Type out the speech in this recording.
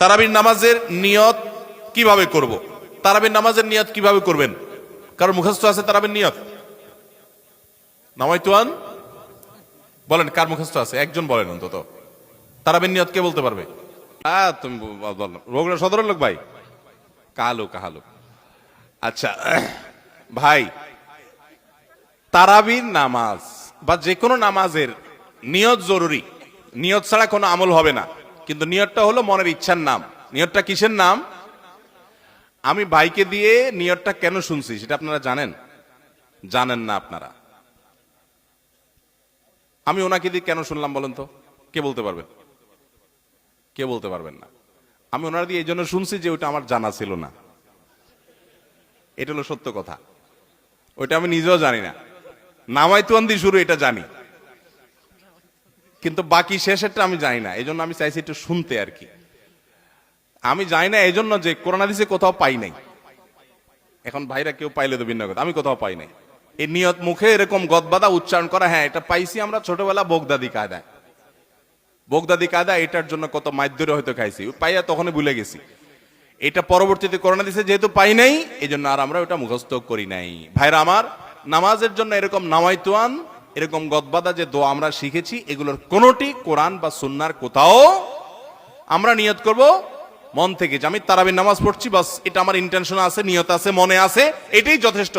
তারাবির নামাজের নিয়ত কিভাবে করব? তারাবির নামাজের নিয়ত কিভাবে করবেন? কারণ মুখস্থ আছে তারাবির নিয়ত? নামাইতুয়ান বলেন, কার মুখস্থ আছে? একজন বলেন অন্তত। তারাবির নিয়ত কে বলতে পারবে? তুমি রোগরা সদরের লোক ভাই, কালো কাহালো। আচ্ছা ভাই, তারাবির নামাজ বা যে কোনো নামাজের নিয়ত জরুরি। নিয়ত ছাড়া কোনো আমল হবে না। কিন্তু নিয়তটা হলো মনের ইচ্ছার নাম। নিয়তটা কিসের নাম? আমি ভাইকে দিয়ে নিয়তটা কেন শুনছি সেটা আপনারা জানেন? জানেন না আপনারা? আমি ওনাকে দিয়ে কেন শুনলাম বলেন তো? কে বলতে পারবেন? কে বলতে পারবেন না? আমি ওনার দিয়ে এই জন্য শুনছি যে ওইটা আমার জানা ছিল না। এটা হলো সত্য কথা। ওইটা আমি নিজেও জানি না। নামাইতুয়ান দিয়ে শুরু এটা জানি, কিন্তু বাকি শেষেরটা আমি জানি না। এই জন্য আমি চাইছি একটু শুনতে আর কি। আমি জানি না এই জন্য যে কোরআন হাদিসে কোথাও পাই নাই। এখন ভাইরা কেউ পাইলে তো ভিন্ন কথা, আমি কোথাও পাই নাই। এই নিয়ত মুখে এরকম গদবাদা উচ্চারণ করা, হ্যাঁ এটা পাইছি আমরা ছোটবেলা বোগদাদি কায়দায়। বোগদাদি কায়দা এটার জন্য কত মাইদ্যরে হয়তো খাইছি, পাইয়া তখনই ভুলে গেছি। এটা পরবর্তীতে কোরআন হাদিসে যেহেতু পাই নাই, এই জন্য আর আমরা ওটা মুখস্থ করি নাই। ভাইরা আমার, নামাজের জন্য এরকম নামাইতুয়ান, এরকম গদবাদা যে দোয়া আমরা শিখেছি, এগুলোর কোনোটি কোরআন বা সুন্নাহর কোথাও আমরা নিয়ত করব মন থেকে যে আমি তারাবির নামাজ পড়ছি, বাস এটা আমার ইন্টেনশন আছে, নিয়ত আছে, মনে আছে, এটাই যথেষ্ট।